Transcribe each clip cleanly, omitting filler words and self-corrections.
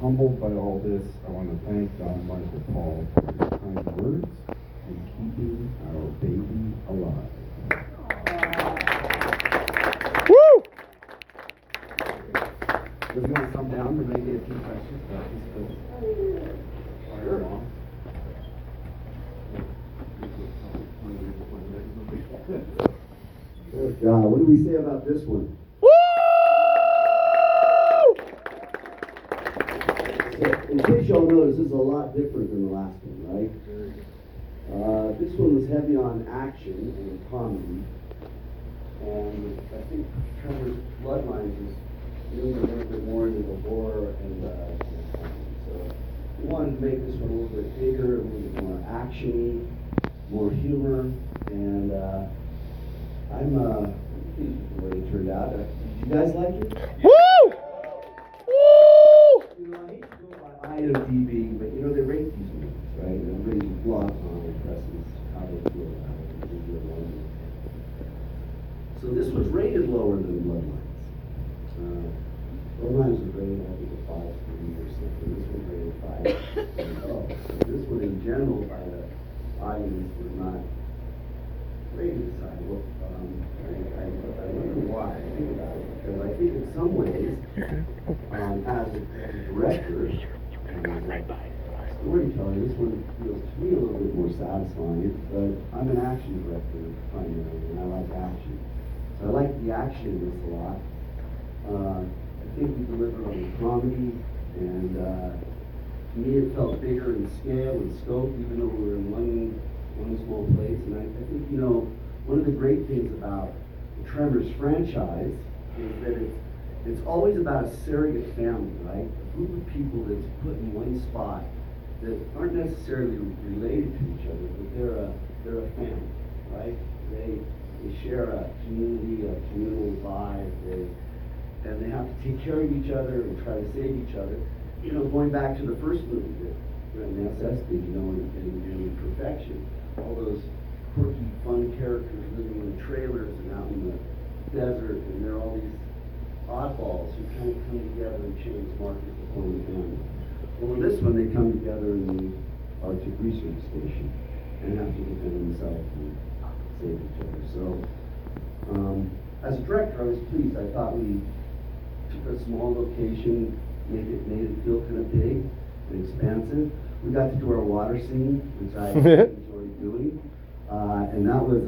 humbled by all this. I want to thank John Michael Paul for his kind words and keeping our baby alive. Woo! We're going to come down to maybe a few questions about this film. Sure. God, what do we say about this one? Woo! So, in case y'all notice, this is a lot different than the last one, right? This one was heavy on action and comedy. And I think Tremors Bloodlines is doing a little bit more into the horror and comedy. So we wanted to make this one a little bit bigger, a little bit more actiony, more humor, and I'm pleased with the way it turned out. Did you guys like it? Woo! Woo! You know, I hate to go by IMDb, but you know, they rate these movies, right? And everybody blogs on it, presses how they feel about it. And they do it one. So this was rated lower than Bloodlines. Bloodlines was rated, I think, a 5.3 or something. This one rated 5.0. So this one, in general, by the audience, was not rated as high. Well, I wonder why. I think about it because I think in some ways, as a director, storytelling, this one feels to me a little bit more satisfying. But I'm an action director primarily, and I like action. So I like the action in this a lot. I think we delivered on the comedy, and to me it felt bigger in scale and scope, even though we were in one small place. And I think, you know, one of the great things about the Tremors franchise is that it's always about a surrogate family, right? A group of people that's put in one spot that aren't necessarily related to each other, but they're a family, right? They share a community, a communal vibe, and they have to take care of each other and try to save each other. You know, going back to the first movie that Brent SS did, you know, in Perfection, all those quirky, fun characters living in trailers and out in the desert, and they're all these oddballs who kind of come together and change markets before the family. Well, in this one, they come together in the Arctic Research Station and have to defend themselves and save each other. So, as a director, I was pleased. I thought we took a small location, made it feel kind of big and expansive. We got to do our water scene, which I enjoyed doing, and that was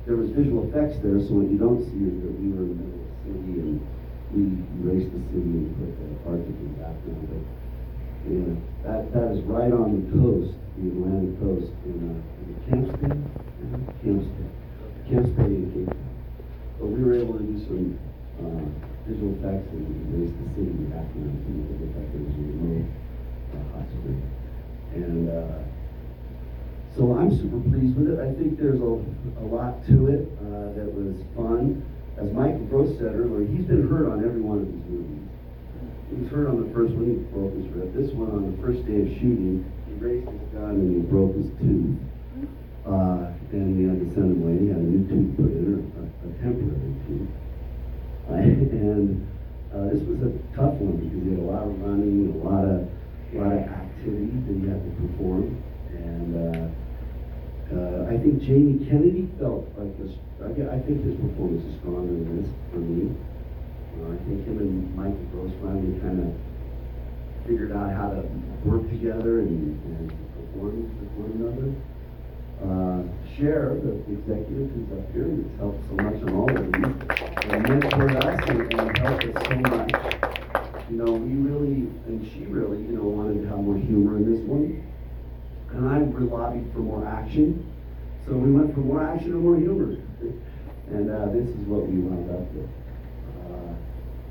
there was visual effects there. So what you don't see is that we were in the middle of the city and we erased the city and put the Arctic in the background. But yeah, that is right on the coast, the Atlantic coast, in Camp Spade in Cape Town. But we were able to do some visual effects and erase the city in the background to make it look like there was a remote hot spring. And so I'm super pleased with it. I think there's a lot to it that was fun. As Michael Gross said earlier, he's been hurt on every one of these movies. He was hurt on the first one, he broke his rib. This one, on the first day of shooting, he raised his gun and he broke his tooth. And he had to send him away. He had a new tooth put in, a temporary tooth. And this was a tough one because he had a lot of running, a lot of activity that he had to perform. And I think Jamie Kennedy felt like this. I think his performance is stronger than this for me. I think him and Michael Gross finally kind of figured out how to work together and perform with one another. Cher, the executive who's up here, who's helped so much on all of these, and mentored us and helped us so much. You know, we really, and she really, you know, wanted to have more humor in this one. And I lobbied for more action. So we went for more action and more humor. And this is what we wound up with.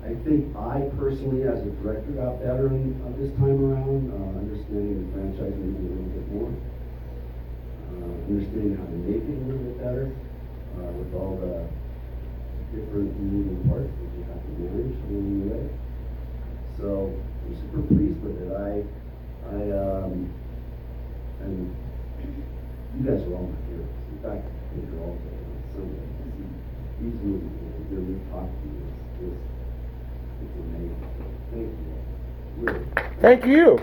I think I personally, as a director, got better this time around, understanding the franchise maybe a little bit more. Understanding how to make it a little bit better with all the different moving parts that you have to manage along the way. So I'm super pleased with it. And you guys are all my heroes. In fact, you're all Sunday. These movies, when we talk to you, it's amazing. Thank you. Really. Thank you.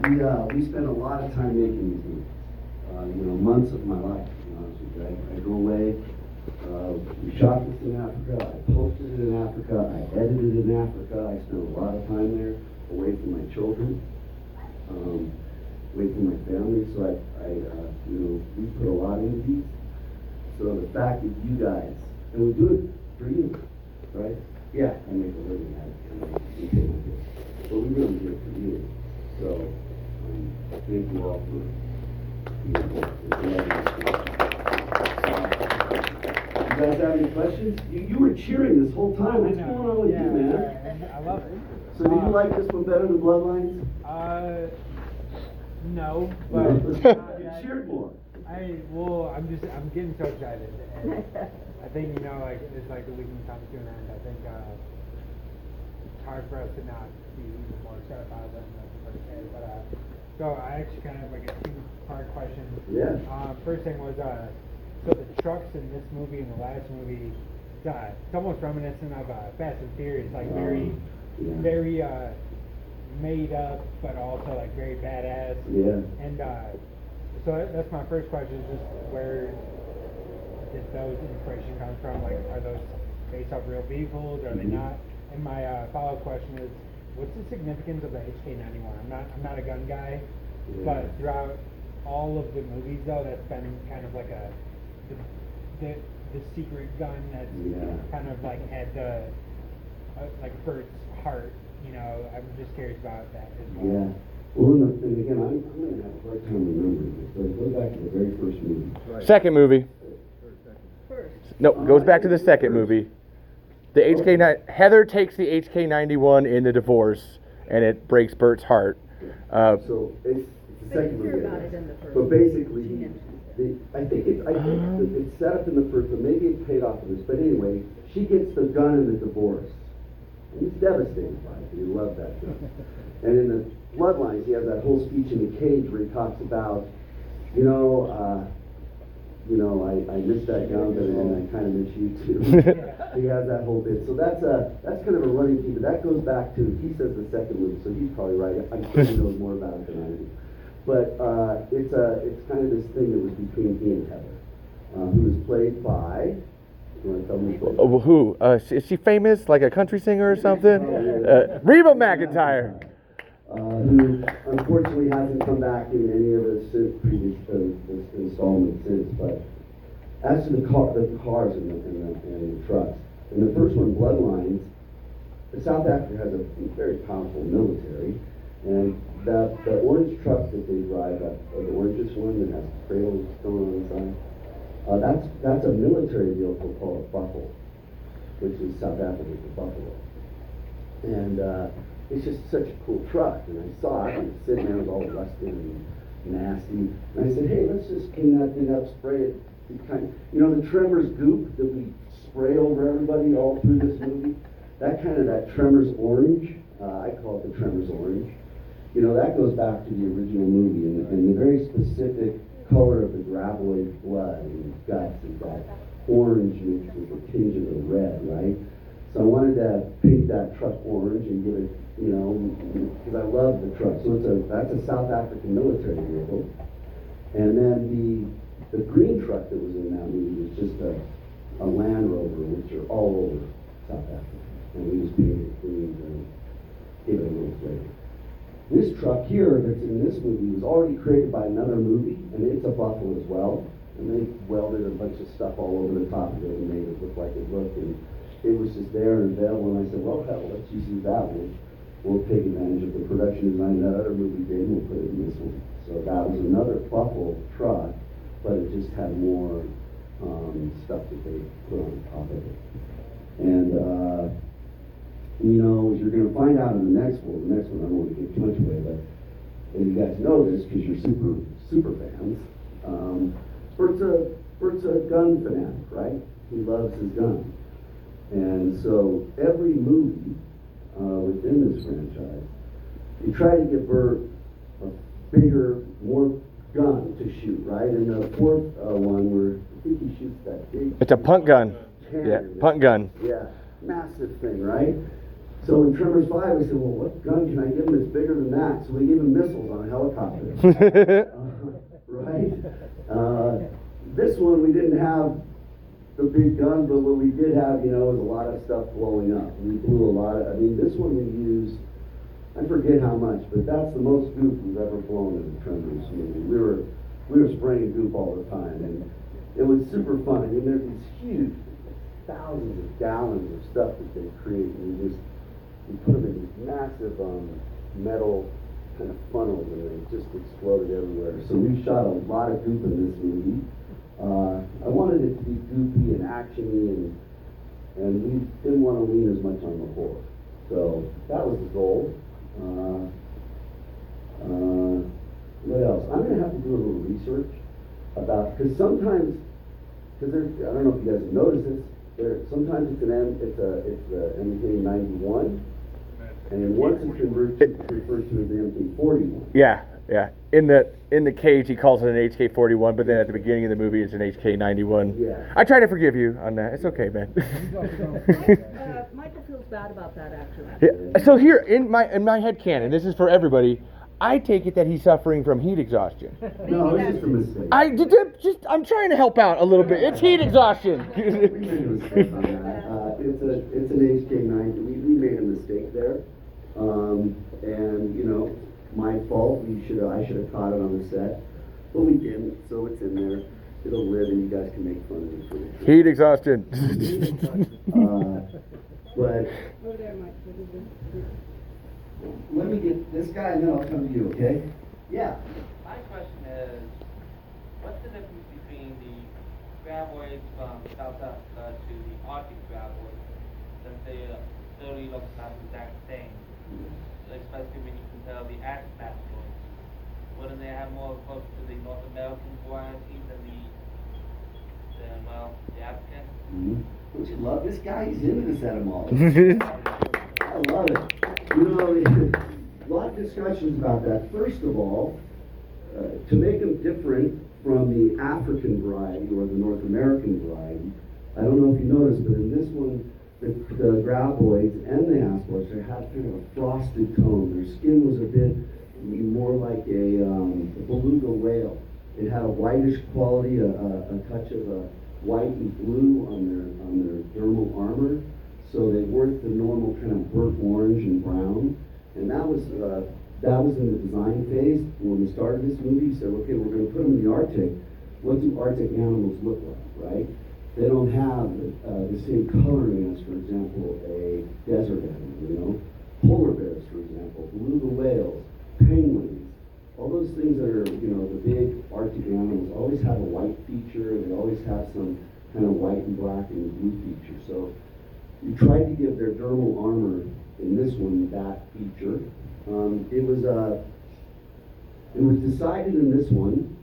But, we spend a lot of time making these movies. Months of my life. I go away. We shot this in Africa. I posted it in Africa. I edited it in Africa. I spent a lot of time there, away from my children, away from my family. So we put a lot into these. So the fact that you guys, and we do it for you, right? Yeah, I make a living at it, and I pay my bills. But we really do it for you. So thank you all for being here. You guys have any questions? You were cheering this whole time. What's going on with you, man? I love it. So do you like this one better than Bloodlines? No, No? but You cheered more. I'm getting so excited. And I think, it's like the weekend comes to an end. I think it's hard for us to not be even more excited about it than the first day. But so I actually kind of have like a two-part question. Yeah. First thing was so the trucks in this movie and the last movie, it's almost reminiscent of Fast and Furious, like very made up, but also like very badass. Yeah. And so that's my first question: is just where did those inspiration come from? Like, are those based off real vehicles? Are they not? And my follow-up question is, what's the significance of the HK91? I'm not a gun guy, but throughout all of the movies, though, that's been kind of like the secret gun that's kind of like had the like Bert's heart. I'm just curious about that as well. Yeah. Well, and again, I'm going to have a hard time remembering this, but go back to the very first movie. Right. Second movie. No, goes back to the second movie. The HK9. Heather takes the HK91 in the divorce, and it breaks Bert's heart. So it's the second movie. But basically, I think it's set up in the first, but maybe it's paid off in this. But anyway, she gets the gun in the divorce. And he's devastated by it. He loved that gun. And in the Bloodlines, he has that whole speech in the cage where he talks about, I missed that gun, but and I kind of miss you too. He has that whole bit. So that's kind of a running theme. But that goes back to, he says the second movie, so he's probably right. I'm sure he knows more about it than I do. But it's kind of this thing that was between he and Heather, who was played by. You want to tell me? Who? Is she famous? Like a country singer or something? Reba McEntire. Who unfortunately hasn't come back in any of the previous installments since. But as to the cars and the trucks, in the first one, Bloodlines, South Africa has a very powerful military, and the orange truck that they drive, the orangest one that has cradle stone on the side, that's a military vehicle called a Buffalo, which is South Africa's Buffalo, and it's just such a cool truck. And I saw it, and it's sitting there, it was all rusted and nasty. And I said, hey, let's just clean that thing up, spray it. The Tremors goop that we spray over everybody all through this movie, that Tremors orange, I call it the Tremors orange. That goes back to the original movie, and the very specific color of the graboid blood and guts is that orange mixed with a tinge of the red, right? So I wanted to paint that truck orange and give it, because I love the truck. So that's a South African military vehicle. And then the green truck that was in that movie was just a Land Rover, which are all over South Africa. And we just painted it green and gave it a little flavor. This truck here that's in this movie was already created by another movie, and it's a Buffalo as well. And they welded a bunch of stuff all over the top of it and made it look like it looked. And it was just there and available, and I said, well, hell, let's just use that one. We'll take advantage of the production design that other movie did, and we'll put it in this one. So that was another Buffalo truck, but it just had more stuff that they put on top of it. And, you're going to find out in the next one, I don't want to give too much away, but and you guys know this because you're super fans. Bert's a gun fanatic, right? He loves his gun. And so every movie within this franchise, you try to give Bert a bigger, more gun to shoot, right? And the fourth one where I think he shoots that big. It's a punt gun. cannon. Yeah, punt gun. Yeah, massive thing, right? So in Tremors 5, I said, well, what gun can I give him that's bigger than that? So we gave him missiles on a helicopter. Right? This one, we didn't have the big gun, but what we did have, you know, was a lot of stuff blowing up. We blew a lot of, I mean, this one we used, I forget how much, but that's the most goop we've ever blown in the Tremors movie. We were spraying goop all the time, and it was super fun. I mean, there's these huge, thousands of gallons of stuff that they create, and we put them in these massive metal kind of funnels, and they just exploded everywhere. So we shot a lot of goop in this movie. I wanted it to be goopy and actiony, and we didn't want to lean as much on the horror. So that was the goal. What else? I'm going to have to do a little research about, because sometimes, because I don't know if you guys have noticed this, sometimes it's the MK91, and once it's referred to as the MK41. Yeah. In the cage, he calls it an HK-41, but then at the beginning of the movie, it's an HK-91. Yeah. I try to forgive you on that. It's okay, man. Michael feels bad about that, actually. Yeah. So here, in my head canon, this is for everybody. I take it that he's suffering from heat exhaustion. No, it's just a mistake. I'm trying to help out a little bit. It's heat exhaustion. We made a mistake on that. It's an HK9. We made a mistake there, and you know, my fault. I should have caught it on the set, but we didn't. So it's in there. It'll live, and you guys can make fun of me for it. Heat exhaustion. But Over there, Mike. let me get this guy, and then I'll come to you. Okay? Yeah. My question is, what's the difference between the graboids from South Africa to the Arctic graboids, since they literally look about the exact same, especially when you compare the Arctic graboids? Wouldn't they have more close to the North American variety than the African? Mm-hmm. Don't you love this guy? He's into this etymology. I love it. You know, a lot of discussions about that. First of all, to make them different from the African variety or the North American variety, I don't know if you noticed, but in this one, the graboids and the asplorhs, they had kind of a frosted tone. Their skin was a bit more like a beluga whale. It had a whitish quality, a touch of white and blue on their dermal armor. So they weren't the normal kind of burnt orange and brown. And that was in the design phase. When we started this movie, we said, okay, we're going to put them in the Arctic. What do Arctic animals look like, right? They don't have the same coloring as, for example, a desert animal, you know? Polar bears, for example, beluga whales, penguins, all those things that are, you know, the big Arctic animals always have a white feature. They always have some kind of white and black and blue feature. So we tried to give their dermal armor in this one that feature. It was decided in this one.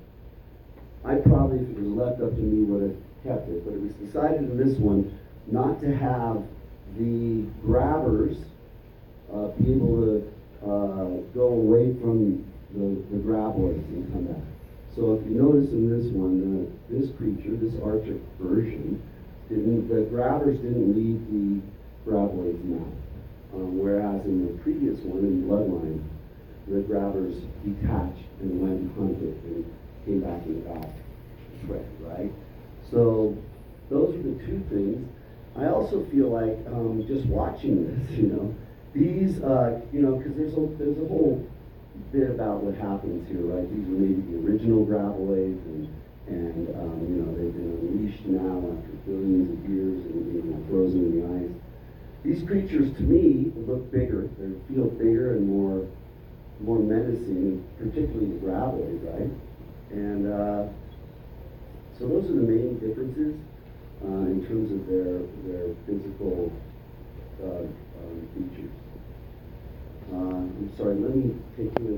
I probably, if it was left up to me, would have kept it. But it was decided in this one not to have the grabbers be able to go away from the graboids and come back. So if you notice in this one, this creature, this Arctic version, the grabbers didn't leave the graboid's mouth. Whereas in the previous one, in Bloodline, the grabbers detached and went and hunted and came back and got prey, right? So those are the two things. I also feel like just watching this, you know, these, you know, because there's a whole bit about what happens here, right? These were maybe the original graboids, and you know, they've been unleashed now after billions of years and you know, frozen in the ice. These creatures, to me, look bigger. They feel bigger and more menacing, particularly the graboid, right? And so those are the main differences in terms of their physical features. I'm sorry, let me take you